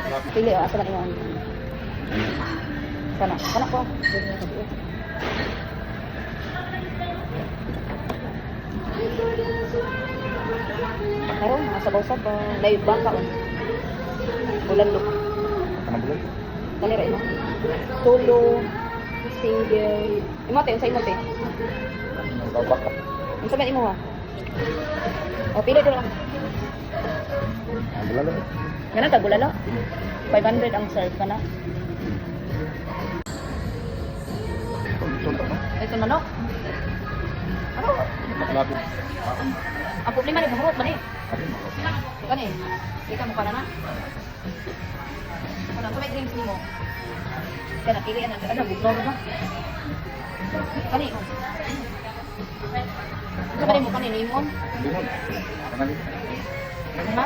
Pili asa man imong. Kana ko. Karon asa bawsab live baka on. Bulan look. Kanang bulan. Kani ra imo. Solo, single. Imo te unsa imo te? Baka. Unsa man imo ha? O pili ko lang. Ang bulan lang. Kana ta bulalo. 500 ang serve kana. Tonto no. Ito manok. Ano? Maklapit. Ang problema ni buhurot man eh. Kani, ika mo para na. Kana ko may drinks nimo. Kana pili ana bugno ba? Kani. Kani mo kani limon. Limon. Kanang Ha?